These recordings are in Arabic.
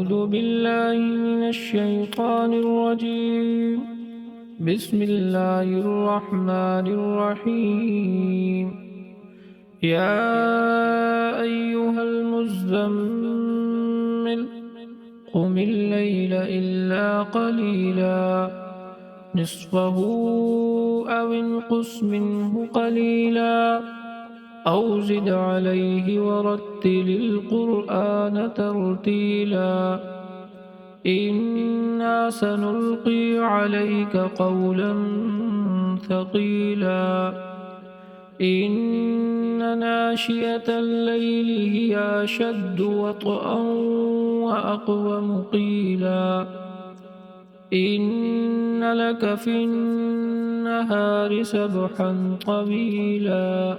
أعوذ بالله من الشيطان الرجيم. بسم الله الرحمن الرحيم. يا أيها المزمل قم الليل إلا قليلا نصفه أو انقص منه قليلا أو زد عليه ورتل القرآن ترتيلا إنا سنلقي عليك قولا ثقيلا إن ناشئة الليل هي أشد وطئا وأقوم قيلا إن لك في النهار سبحا طويلا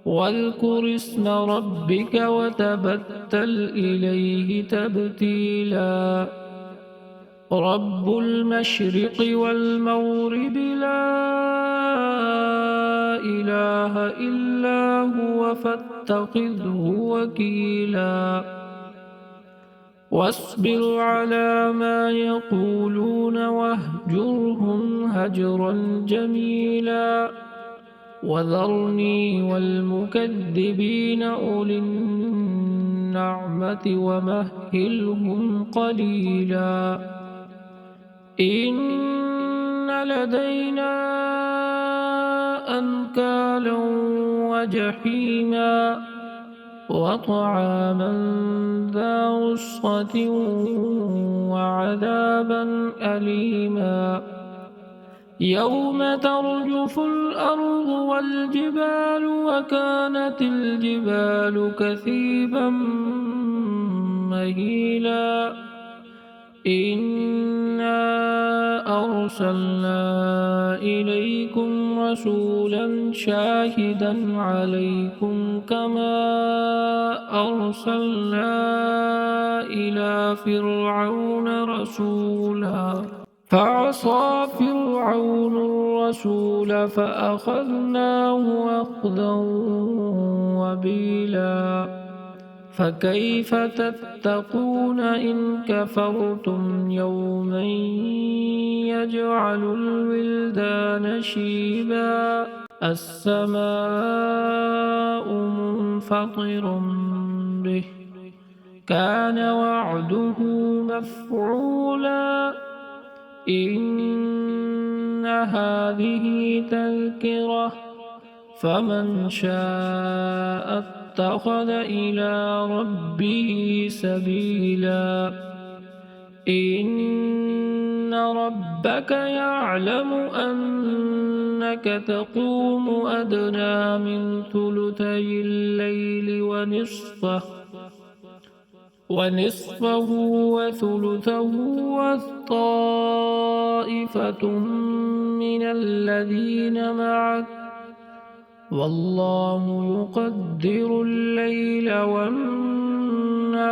واذكر اسم ربك وتبتل إليه تبتيلا رب المشرق والمغرب لا إله إلا هو فاتخذه وكيلا واصبر على ما يقولون واهجرهم هجرا جميلا وذرني والمكذبين أولي النعمة ومهلهم قليلا إن لدينا أنكالا وجحيما وطعاما ذا غصة وعذابا أليما يوم ترجف الأرض والجبال وكانت الجبال كثيبا مهيلا إنا أرسلنا إليكم رسولا شاهدا عليكم كما أرسلنا إلى فرعون رسولا فعصى فرعون الرسول فأخذناه أخذا وبيلا فكيف تتقون إن كفرتم يوما يجعل الولدان شيبا السماء منفطر به كان وعده مفعولا إن هذه تذكرة فمن شاء اتخذ إلى ربه سبيلا إن ربك يعلم أنك تقوم أدنى من ثلثي الليل ونصفه وثلثه والطائفة من الذين معك والله يقدر الليل والنهار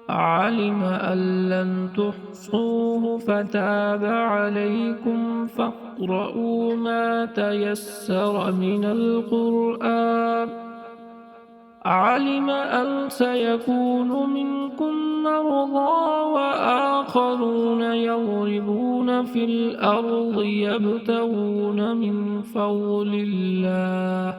علم أن لن تحصوه فتاب عليكم فاقرؤوا ما تيسر من القرآن علم أن سيكون منكم مرضى وآخرون يضربون في الأرض يبتغون من فضل الله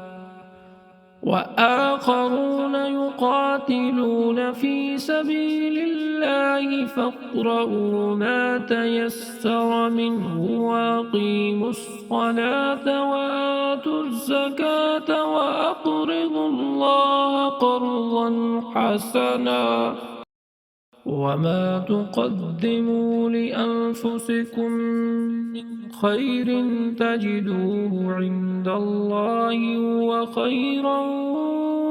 وآخرون يقاتلون في سبيل الله فاقرؤوا ما تيسر منه وأقيموا الصلاة وآتوا الزكاة وأقرضوا الله قرضا حسنا وما تقدموا لأنفسكم من خير تجدوه عند الله هو خيرا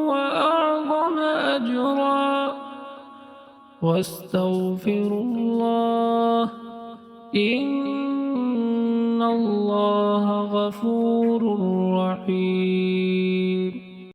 وأعظم أجرا واستغفروا الله إن الله غفور رحيم.